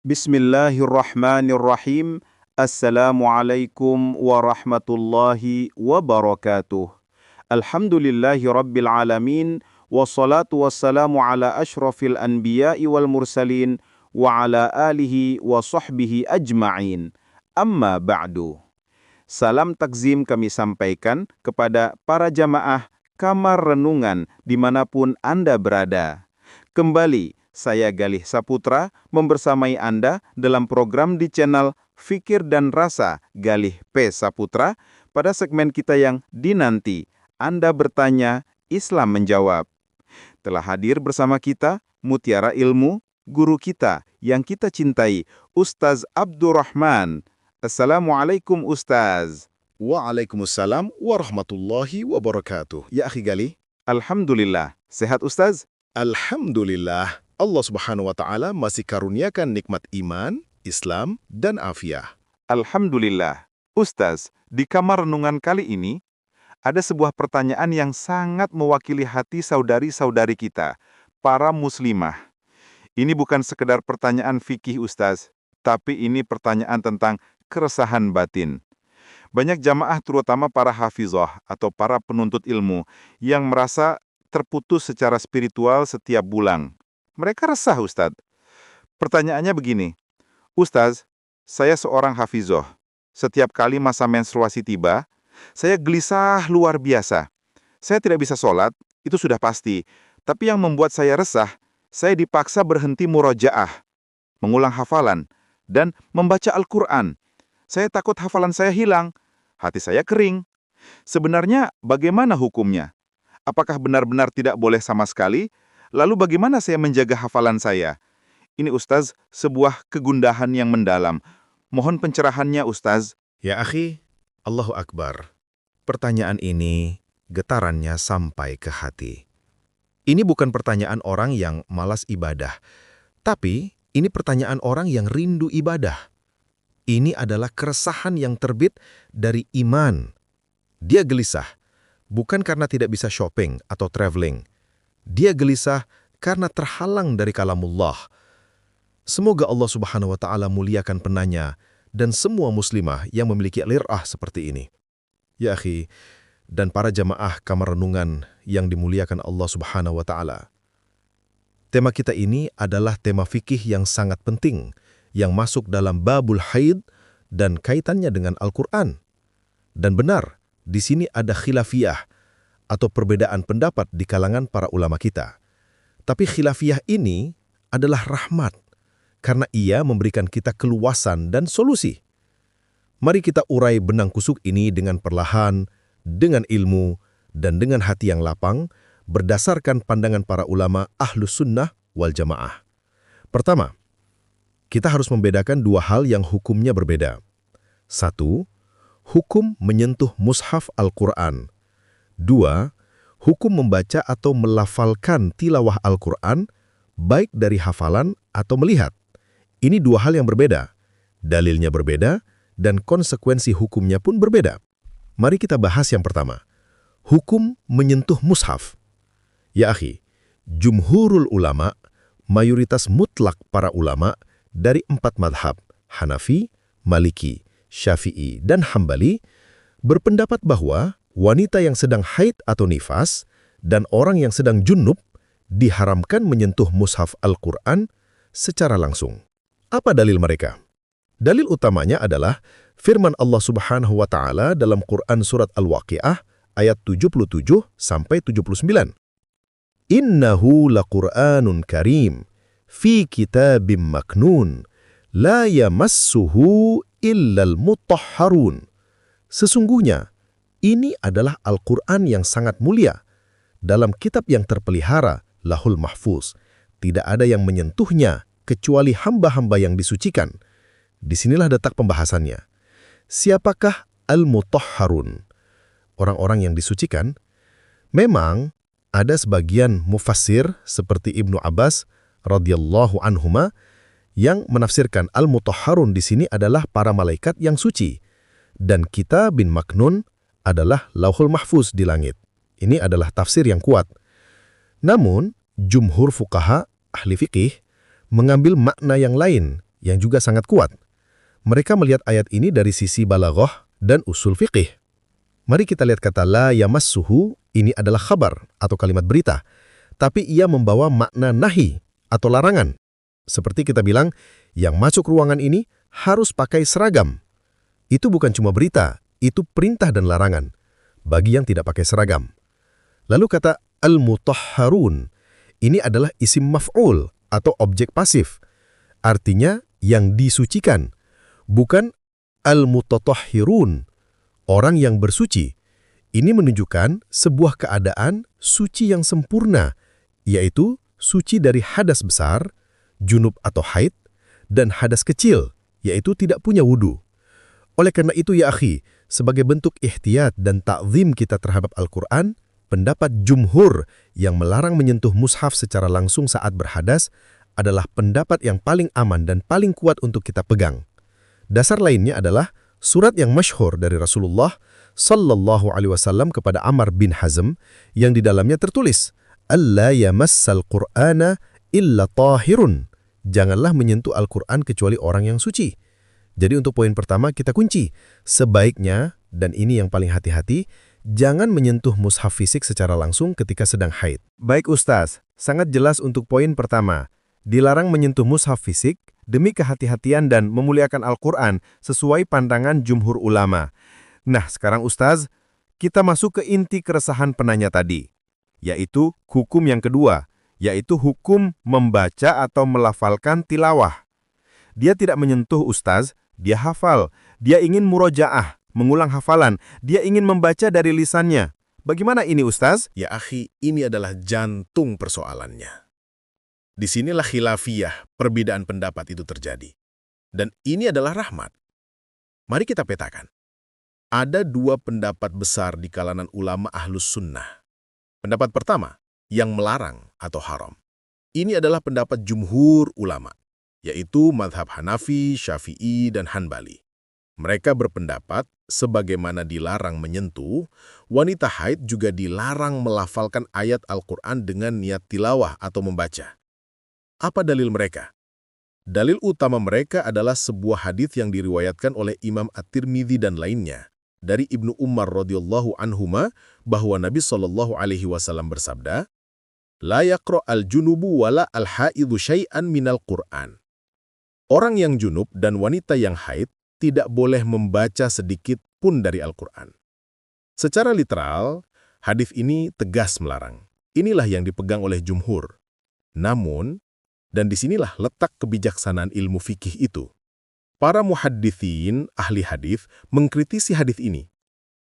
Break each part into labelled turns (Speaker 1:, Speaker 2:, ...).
Speaker 1: Bismillahirrahmanirrahim. Assalamualaikum warahmatullahi wabarakatuh. Alhamdulillahi rabbil alamin. Wassalatu wassalamu ala ashrafil anbiya'i wal mursalin. Wa ala alihi wa sahbihi ajma'in. Amma ba'du. Salam takzim kami sampaikan kepada para jamaah kamar renungan dimanapun Anda berada. Kembali, saya Galih Saputra membersamai Anda dalam program di channel Fikir dan Rasa Galih P. Saputra pada segmen kita yang dinanti. Anda bertanya, Islam menjawab. Telah hadir bersama kita Mutiara Ilmu, guru kita yang kita cintai, Ustaz Abdurrahman. Assalamualaikum Ustaz.
Speaker 2: Waalaikumsalam warahmatullahi wabarakatuh. Ya akhi Galih,
Speaker 1: Alhamdulillah. Sehat Ustaz?
Speaker 2: alhamdulillah Allah Subhanahu wa taala masih karuniakan nikmat iman, Islam dan afiah.
Speaker 1: Alhamdulillah. Ustaz, di kamar renungan kali ini ada sebuah pertanyaan yang sangat mewakili hati saudari-saudari kita, para muslimah. Ini bukan sekedar pertanyaan fikih Ustaz, tapi ini pertanyaan tentang keresahan batin. Banyak jamaah terutama para hafizah atau para penuntut ilmu yang merasa terputus secara spiritual setiap bulan. Mereka resah, Ustaz. Pertanyaannya begini, Ustaz, saya seorang hafizah. Setiap kali masa menstruasi tiba, saya gelisah luar biasa. Saya tidak bisa sholat, itu sudah pasti. Tapi yang membuat saya resah, saya dipaksa berhenti murojaah, mengulang hafalan, dan membaca Al-Quran. Saya takut hafalan saya hilang, hati saya kering. Sebenarnya bagaimana hukumnya? Apakah benar-benar tidak boleh sama sekali? Lalu bagaimana saya menjaga hafalan saya? Ini Ustaz, sebuah kegundahan yang mendalam. Mohon pencerahannya Ustaz.
Speaker 2: Ya akhi, Allahu Akbar. Pertanyaan ini getarannya sampai ke hati. Ini bukan pertanyaan orang yang malas ibadah, tapi ini pertanyaan orang yang rindu ibadah. Ini adalah keresahan yang terbit dari iman. Dia gelisah, bukan karena tidak bisa shopping atau traveling. Dia gelisah karena terhalang dari kalamullah. Semoga Allah Subhanahu wa taala muliakan penanya dan semua muslimah yang memiliki lir'ah seperti ini. Ya akhi, dan para jamaah kamar renungan yang dimuliakan Allah Subhanahu wa taala. Tema kita ini adalah tema fikih yang sangat penting yang masuk dalam babul haid dan kaitannya dengan Al-Qur'an. Dan benar, di sini ada khilafiyah atau perbedaan pendapat di kalangan para ulama kita. Tapi khilafiyah ini adalah rahmat karena ia memberikan kita keluasan dan solusi. Mari kita urai benang kusuk ini dengan perlahan, dengan ilmu, dan dengan hati yang lapang berdasarkan pandangan para ulama Ahlus Sunnah wal Jamaah. Pertama, kita harus membedakan dua hal yang hukumnya berbeda. Satu, hukum menyentuh mushaf Al-Quran. Dua, hukum membaca atau melafalkan tilawah Al-Quran, baik dari hafalan atau melihat. Ini dua hal yang berbeda. Dalilnya berbeda, dan konsekuensi hukumnya pun berbeda. Mari kita bahas yang pertama. Hukum menyentuh mushaf. Ya akhi, jumhurul ulama, mayoritas mutlak para ulama dari 4 madhab, Hanafi, Maliki, Syafi'i, dan Hambali, berpendapat bahwa wanita yang sedang haid atau nifas dan orang yang sedang junub diharamkan menyentuh mushaf Al-Quran secara langsung. Apa dalil mereka? Dalil utamanya adalah firman Allah Subhanahu wa taala dalam Quran surat Al-Waqiah ayat 77-79. Innahu laqur'anun karim fi kitabim maknun la yamassuhu illal mutahharun. Sesungguhnya ini adalah Al-Quran yang sangat mulia dalam kitab yang terpelihara, Lahul Mahfuz. Tidak ada yang menyentuhnya kecuali hamba-hamba yang disucikan. Disinilah letak pembahasannya. Siapakah al-mutahharun? Orang-orang yang disucikan. Memang ada sebagian mufassir seperti Ibnu Abbas radhiyallahu anhuma yang menafsirkan al-mutahharun di sini adalah para malaikat yang suci dan kitab bin maknun adalah Lauhul Mahfuz di langit. Ini adalah tafsir yang kuat. Namun, jumhur fuqaha ahli fikih mengambil makna yang lain, yang juga sangat kuat. Mereka melihat ayat ini dari sisi balaghah dan usul fiqih. Mari kita lihat kata la yamassuhu, ini adalah khabar atau kalimat berita, tapi ia membawa makna nahi atau larangan. Seperti kita bilang, yang masuk ruangan ini harus pakai seragam. Itu bukan cuma berita, itu perintah dan larangan bagi yang tidak pakai seragam. Lalu kata al-mutahharun, ini adalah isim maf'ul atau objek pasif. Artinya yang disucikan, bukan al-mutatahhirun, orang yang bersuci. Ini menunjukkan sebuah keadaan suci yang sempurna, yaitu suci dari hadas besar, junub atau haid, dan hadas kecil, yaitu tidak punya wudu. Oleh karena itu ya akhi, sebagai bentuk ihtiyat dan ta'zim kita terhadap Al-Quran, pendapat jumhur yang melarang menyentuh mushaf secara langsung saat berhadas adalah pendapat yang paling aman dan paling kuat untuk kita pegang. Dasar lainnya adalah surat yang masyhur dari Rasulullah sallallahu alaihi wasallam kepada Amr bin Hazm yang di dalamnya tertulis, "Alla yamassal Qur'ana illa tahirun." Janganlah menyentuh Al-Quran kecuali orang yang suci. Jadi untuk poin pertama kita kunci, sebaiknya, dan ini yang paling hati-hati, jangan menyentuh mushaf fisik secara langsung ketika sedang haid. Baik Ustaz, sangat jelas untuk poin pertama. Dilarang menyentuh mushaf fisik demi kehati-hatian dan memuliakan Al-Quran sesuai pandangan jumhur ulama. Nah sekarang Ustaz, kita masuk ke inti keresahan penanya tadi, yaitu hukum yang kedua, yaitu hukum membaca atau melafalkan tilawah. Dia tidak menyentuh Ustaz, dia hafal, dia ingin murojaah, mengulang hafalan, dia ingin membaca dari lisannya. Bagaimana ini Ustaz?
Speaker 3: Ya akhi, ini adalah jantung persoalannya. Disinilah khilafiyah, perbedaan pendapat itu terjadi. Dan ini adalah rahmat. Mari kita petakan. Ada dua pendapat besar di kalangan ulama ahlus sunnah. Pendapat pertama, yang melarang atau haram. Ini adalah pendapat jumhur ulama, yaitu madhab Hanafi, Syafi'i, dan Hanbali. Mereka berpendapat, sebagaimana dilarang menyentuh, wanita haid juga dilarang melafalkan ayat Al-Quran dengan niat tilawah atau membaca. Apa dalil mereka? Dalil utama mereka adalah sebuah hadits yang diriwayatkan oleh Imam At-Tirmidzi dan lainnya, dari Ibnu Umar radhiyallahu anhuma, bahwa Nabi SAW bersabda, "La yaqra al-junubu wala al-haidhu syai'an minal Qur'an." Orang yang junub dan wanita yang haid tidak boleh membaca sedikit pun dari Al-Quran. Secara literal, hadis ini tegas melarang. Inilah yang dipegang oleh jumhur. Namun, dan disinilah letak kebijaksanaan ilmu fikih itu. Para muhadditsin, ahli hadis, mengkritisi hadis ini.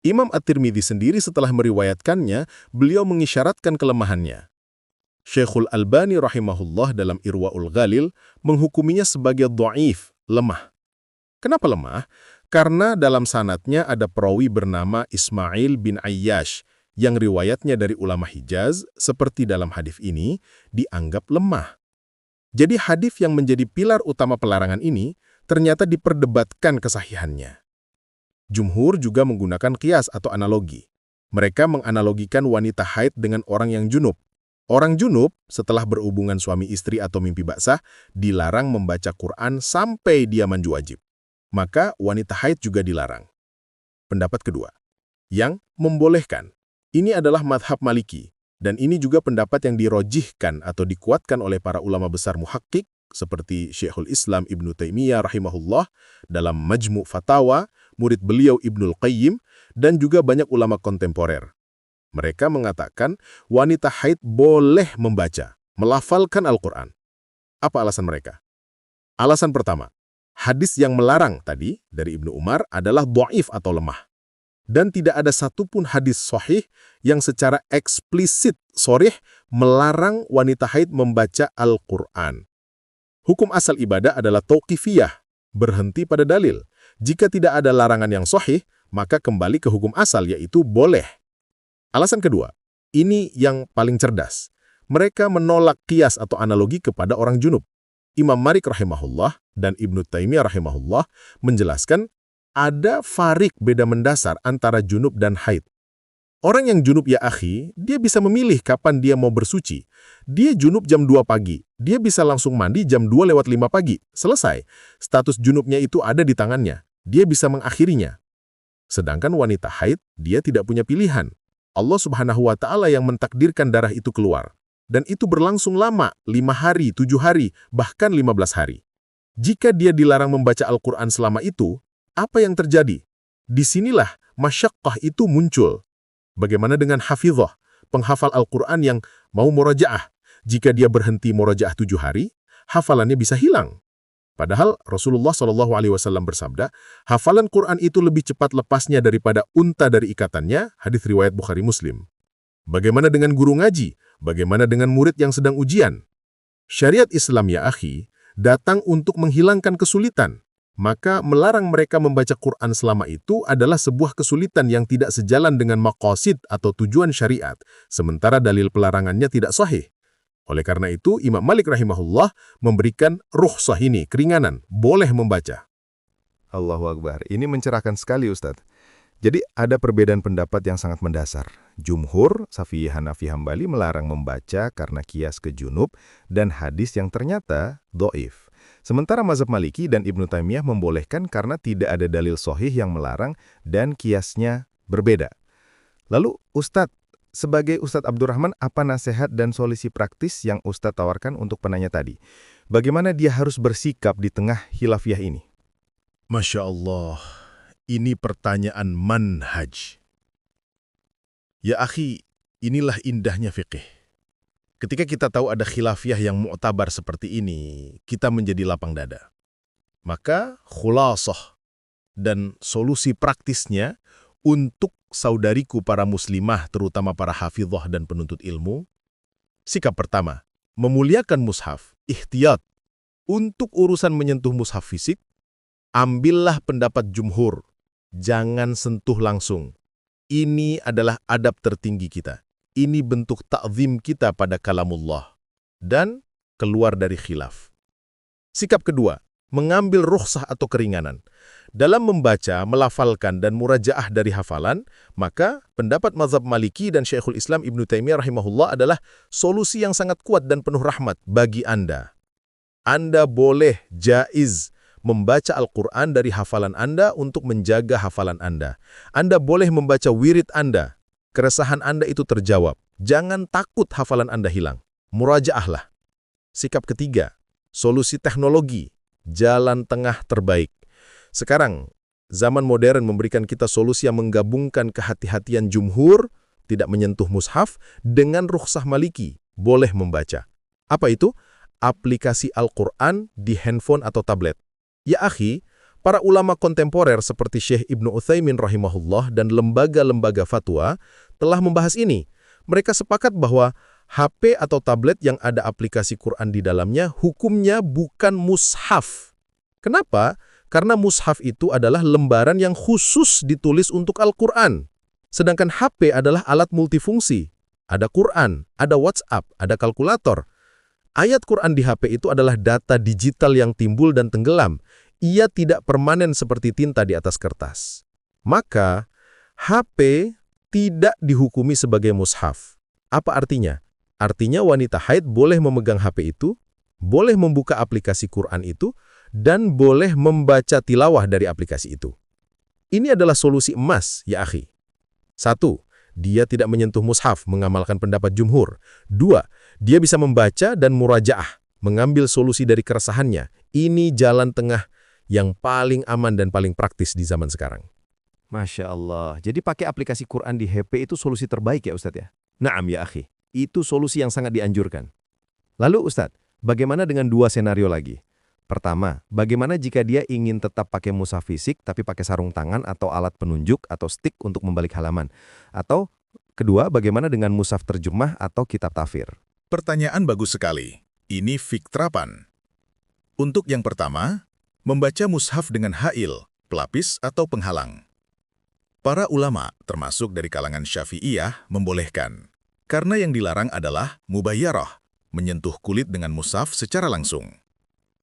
Speaker 3: Imam At-Tirmidzi sendiri setelah meriwayatkannya, beliau mengisyaratkan kelemahannya. Syekhul Albani rahimahullah dalam Irwaul Ghalil menghukuminya sebagai dhaif, lemah. Kenapa lemah? Karena dalam sanadnya ada perawi bernama Ismail bin Ayyash yang riwayatnya dari ulama Hijaz, seperti dalam hadis ini, dianggap lemah. Jadi hadis yang menjadi pilar utama pelarangan ini ternyata diperdebatkan kesahihannya. Jumhur juga menggunakan qiyas atau analogi. Mereka menganalogikan wanita haid dengan orang yang junub. Orang junub setelah berhubungan suami istri atau mimpi basah dilarang membaca Quran sampai dia mandi wajib. Maka wanita haid juga dilarang. Pendapat kedua, yang membolehkan. Ini adalah madhab Maliki. Dan ini juga pendapat yang dirojihkan atau dikuatkan oleh para ulama besar muhakkik seperti Syekhul Islam Ibnu Taimiyah rahimahullah dalam Majmu' Fatawa, murid beliau Ibnul Qayyim, dan juga banyak ulama kontemporer. Mereka mengatakan wanita haid boleh membaca, melafalkan Al-Quran. Apa alasan mereka? Alasan pertama, hadis yang melarang tadi dari Ibnu Umar adalah dhaif atau lemah. Dan tidak ada satupun hadis sahih yang secara eksplisit sharih melarang wanita haid membaca Al-Quran. Hukum asal ibadah adalah tauqifiyah, berhenti pada dalil. Jika tidak ada larangan yang sahih, maka kembali ke hukum asal, yaitu boleh. Alasan kedua, ini yang paling cerdas. Mereka menolak qiyas atau analogi kepada orang junub. Imam Malik rahimahullah dan Ibnu Taimiyah rahimahullah menjelaskan ada farik beda mendasar antara junub dan haid. Orang yang junub ya akhi, dia bisa memilih kapan dia mau bersuci. Dia junub jam 2 pagi, dia bisa langsung mandi jam 2:05 pagi. Selesai. Status junubnya itu ada di tangannya. Dia bisa mengakhirinya. Sedangkan wanita haid, dia tidak punya pilihan. Allah Subhanahu wa Ta'ala yang mentakdirkan darah itu keluar. Dan itu berlangsung lama, 5 hari, 7 hari, bahkan 15 hari. Jika dia dilarang membaca Al-Quran selama itu, apa yang terjadi? Disinilah masyaqqah itu muncul. Bagaimana dengan hafizah, penghafal Al-Quran yang mau murajaah? Jika dia berhenti murajaah 7 hari, hafalannya bisa hilang. Padahal Rasulullah SAW bersabda, hafalan Quran itu lebih cepat lepasnya daripada unta dari ikatannya, hadis riwayat Bukhari Muslim. Bagaimana dengan guru ngaji? Bagaimana dengan murid yang sedang ujian? Syariat Islam ya akhi, datang untuk menghilangkan kesulitan. Maka melarang mereka membaca Quran selama itu adalah sebuah kesulitan yang tidak sejalan dengan maqasid atau tujuan syariat, sementara dalil pelarangannya tidak sahih. Oleh karena itu, Imam Malik rahimahullah memberikan rukhsah ini, keringanan, boleh membaca.
Speaker 2: Allahu Akbar. Ini mencerahkan sekali, Ustadz. Jadi ada perbedaan pendapat yang sangat mendasar. Jumhur, Syafi'i, Hanafi, Hambali melarang membaca karena kias ke junub dan hadis yang ternyata dhaif. Sementara mazhab Maliki dan Ibnu Taimiyah membolehkan karena tidak ada dalil sahih yang melarang dan kiasnya berbeda. Lalu Ustadz, sebagai Ustadz Abdurrahman, apa nasihat dan solusi praktis yang Ustadz tawarkan untuk penanya tadi? Bagaimana dia harus bersikap di tengah khilafiyah ini?
Speaker 3: Masya Allah, ini pertanyaan manhaj. Ya akhi, inilah indahnya fiqih. Ketika kita tahu ada khilafiyah yang mu'tabar seperti ini, kita menjadi lapang dada. Maka khulasah dan solusi praktisnya untuk saudariku para muslimah, terutama para hafizah dan penuntut ilmu, sikap pertama, memuliakan mushaf, ihtiyat. Untuk urusan menyentuh mushaf fisik, ambillah pendapat jumhur, jangan sentuh langsung. Ini adalah adab tertinggi kita. Ini bentuk ta'zim kita pada kalamullah. Dan keluar dari khilaf. Sikap kedua, mengambil rukhsah atau keringanan. Dalam membaca, melafalkan, dan murajaah dari hafalan, maka pendapat mazhab Maliki dan Syekhul Islam Ibnu Taimiyah rahimahullah adalah solusi yang sangat kuat dan penuh rahmat bagi Anda. Anda boleh jaiz membaca Al-Quran dari hafalan Anda untuk menjaga hafalan Anda. Anda boleh membaca wirid Anda. Keresahan Anda itu terjawab. Jangan takut hafalan Anda hilang. Murajaahlah. Sikap ketiga, solusi teknologi, jalan tengah terbaik. Sekarang, zaman modern memberikan kita solusi yang menggabungkan kehati-hatian jumhur, tidak menyentuh mushaf, dengan rukhsah Maliki, boleh membaca. Apa itu? Aplikasi Al-Quran di handphone atau tablet. Ya akhi, para ulama kontemporer seperti Syekh Ibnu Utsaimin rahimahullah dan lembaga-lembaga fatwa telah membahas ini. Mereka sepakat bahwa HP atau tablet yang ada aplikasi Quran di dalamnya hukumnya bukan mushaf. Kenapa? Karena mushaf itu adalah lembaran yang khusus ditulis untuk Al-Quran. Sedangkan HP adalah alat multifungsi. Ada Quran, ada WhatsApp, ada kalkulator. Ayat Quran di HP itu adalah data digital yang timbul dan tenggelam. Ia tidak permanen seperti tinta di atas kertas. Maka, HP tidak dihukumi sebagai mushaf. Apa artinya? Artinya wanita haid boleh memegang HP itu, boleh membuka aplikasi Quran itu, dan boleh membaca tilawah dari aplikasi itu. Ini adalah solusi emas, ya akhi. 1. Dia tidak menyentuh mushaf, mengamalkan pendapat jumhur. 2. Dia bisa membaca dan murajaah, mengambil solusi dari keresahannya. Ini jalan tengah yang paling aman dan paling praktis di zaman sekarang.
Speaker 2: Masya Allah. Jadi pakai aplikasi Quran di HP itu solusi terbaik ya Ustadz ya?
Speaker 3: Naam ya akhi.
Speaker 2: Itu solusi yang sangat dianjurkan. Lalu Ustadz, bagaimana dengan dua senario lagi? Pertama, bagaimana jika dia ingin tetap pakai mushaf fisik tapi pakai sarung tangan atau alat penunjuk atau stick untuk membalik halaman? Atau kedua, bagaimana dengan mushaf terjemah atau kitab tafsir?
Speaker 4: Pertanyaan bagus sekali. Ini fikrapan. Untuk yang pertama, membaca mushaf dengan hail, pelapis atau penghalang. Para ulama, termasuk dari kalangan Syafi'iyah, membolehkan. Karena yang dilarang adalah mubayyarah, menyentuh kulit dengan mushaf secara langsung.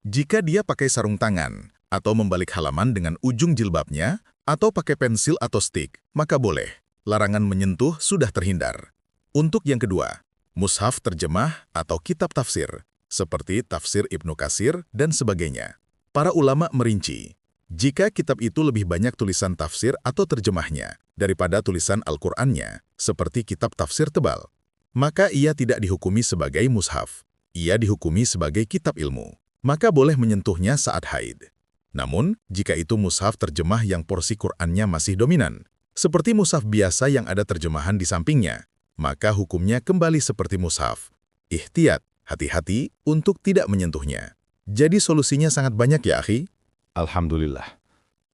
Speaker 4: Jika dia pakai sarung tangan, atau membalik halaman dengan ujung jilbabnya, atau pakai pensil atau stick, maka boleh. larangan menyentuh sudah terhindar. Untuk yang kedua, mushaf terjemah atau kitab tafsir, seperti tafsir Ibnu Katsir dan sebagainya. Para ulama merinci, jika kitab itu lebih banyak tulisan tafsir atau terjemahnya daripada tulisan Al-Qur'annya, seperti kitab tafsir tebal, maka ia tidak dihukumi sebagai mushaf. Ia dihukumi sebagai kitab ilmu, maka boleh menyentuhnya saat haid. Namun, jika itu mushaf terjemah yang porsi Qur'annya masih dominan, seperti mushaf biasa yang ada terjemahan di sampingnya, maka hukumnya kembali seperti mushaf. Ihtiyat, hati-hati untuk tidak menyentuhnya. Jadi solusinya sangat banyak ya, akhi?
Speaker 5: Alhamdulillah.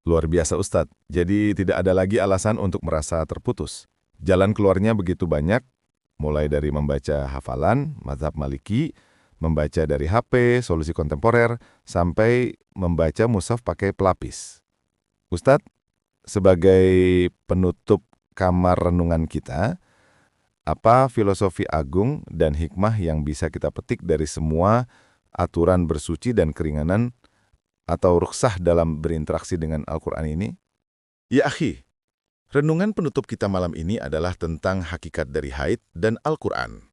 Speaker 5: Luar biasa Ustadz. Jadi tidak ada lagi alasan untuk merasa terputus. Jalan keluarnya begitu banyak, mulai dari membaca hafalan, mazhab Maliki, membaca dari HP, solusi kontemporer, sampai membaca mushaf pakai pelapis. Ustadz, sebagai penutup kamar renungan kita, apa filosofi agung dan hikmah yang bisa kita petik dari semua aturan bersuci dan keringanan atau rukhsah dalam berinteraksi dengan Al-Quran ini?
Speaker 4: Ya akhi, renungan penutup kita malam ini adalah tentang hakikat dari haid dan Al-Quran.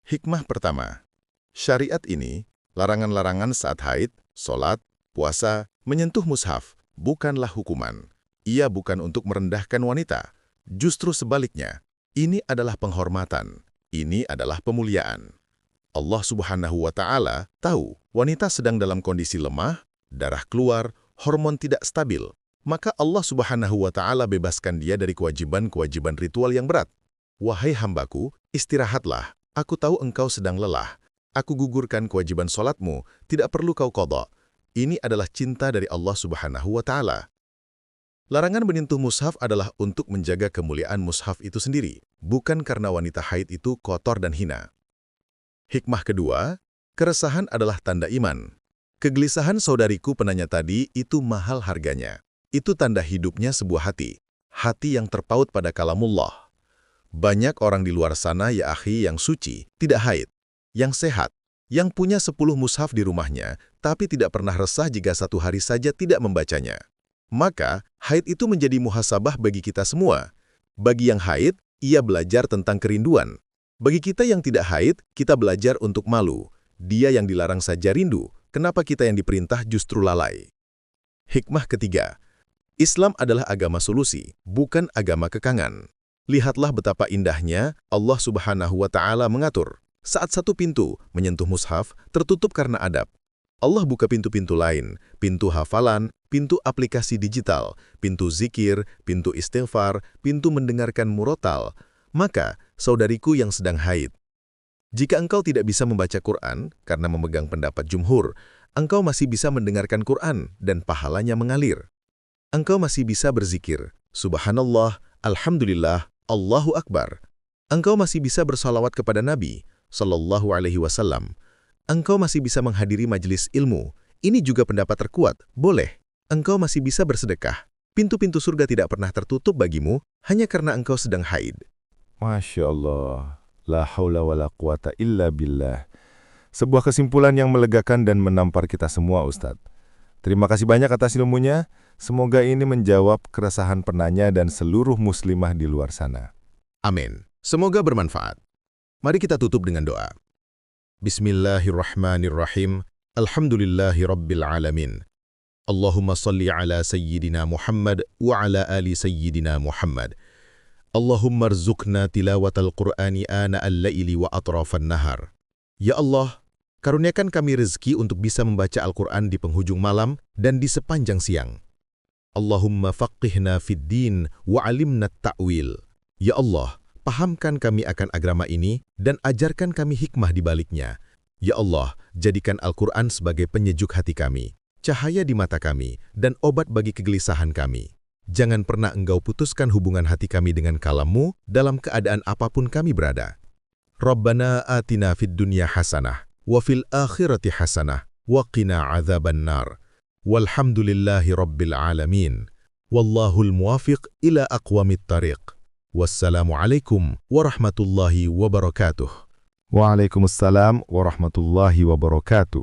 Speaker 4: Hikmah pertama, syariat ini, larangan-larangan saat haid, sholat, puasa, menyentuh mushaf, bukanlah hukuman. Ia bukan untuk merendahkan wanita. Justru sebaliknya, ini adalah penghormatan. Ini adalah pemuliaan. Allah Subhanahu wa Ta'ala tahu wanita sedang dalam kondisi lemah, darah keluar, hormon tidak stabil. Maka Allah Subhanahu wa Ta'ala bebaskan dia dari kewajiban-kewajiban ritual yang berat. Wahai hambaku, istirahatlah. Aku tahu engkau sedang lelah. Aku gugurkan kewajiban sholatmu, tidak perlu kau qadha. Ini adalah cinta dari Allah Subhanahu wa Ta'ala. Larangan menyentuh mushaf adalah untuk menjaga kemuliaan mushaf itu sendiri, bukan karena wanita haid itu kotor dan hina. Hikmah kedua, keresahan adalah tanda iman. Kegelisahan saudariku penanya tadi itu mahal harganya. Itu tanda hidupnya sebuah hati. Hati yang terpaut pada kalamullah. Banyak orang di luar sana ya akhi yang suci, tidak haid, yang sehat, yang punya 10 mushaf di rumahnya, tapi tidak pernah resah jika satu hari saja tidak membacanya. Maka, haid itu menjadi muhasabah bagi kita semua. Bagi yang haid, ia belajar tentang kerinduan. Bagi kita yang tidak haid, kita belajar untuk malu. Dia yang dilarang saja rindu, kenapa kita yang diperintah justru lalai? Hikmah ketiga, Islam adalah agama solusi, bukan agama kekangan. Lihatlah betapa indahnya Allah Subhanahu wa Ta'ala mengatur. Saat satu pintu menyentuh mushaf, tertutup karena adab. Allah buka pintu-pintu lain, pintu hafalan, pintu aplikasi digital, pintu zikir, pintu istighfar, pintu mendengarkan murotal. Maka, saudariku yang sedang haid, jika engkau tidak bisa membaca Quran karena memegang pendapat jumhur, engkau masih bisa mendengarkan Quran dan pahalanya mengalir. Engkau masih bisa berzikir, Subhanallah, Alhamdulillah, Allahu Akbar. Engkau masih bisa bersalawat kepada Nabi Sallallahu Alaihi Wasallam. Engkau masih bisa menghadiri majelis ilmu. Ini juga pendapat terkuat, boleh. Engkau masih bisa bersedekah. Pintu-pintu surga tidak pernah tertutup bagimu hanya karena engkau sedang haid.
Speaker 5: Masya Allah. La haula wa la quwata illa billah. Sebuah kesimpulan yang melegakan dan menampar kita semua, Ustadz. Terima kasih banyak atas ilmunya. Semoga ini menjawab keresahan penanya dan seluruh muslimah di luar sana.
Speaker 3: Amin. Semoga bermanfaat. Mari kita tutup dengan doa. Bismillahirrahmanirrahim. Alhamdulillahi rabbil alamin. Allahumma salli ala sayyidina Muhammad wa ala ali sayyidina Muhammad. Allahumma rzuqna tilawatal Qur'ani ana al-laili wa atrafan nahar. Ya Allah, karuniakan kami rezeki untuk bisa membaca Al-Quran di penghujung malam dan di sepanjang siang. Allahumma faqihna fid din wa alimna ta'wil. Ya Allah, pahamkan kami akan agama ini dan ajarkan kami hikmah di baliknya. Ya Allah, jadikan Al-Quran sebagai penyejuk hati kami, cahaya di mata kami, dan obat bagi kegelisahan kami. Jangan pernah engkau putuskan hubungan hati kami dengan kalam-Mu dalam keadaan apapun kami berada. Rabbana atina fid dunya hasanah, wa fil akhirati hasanah, wa qina adzaban nar. Walhamdulillahi rabbil alamin. Wallahul muwafiq ila aqwamit tariq. Wassalamualaikum warahmatullahi wabarakatuh.
Speaker 5: Waalaikumsalam warahmatullahi wabarakatuh.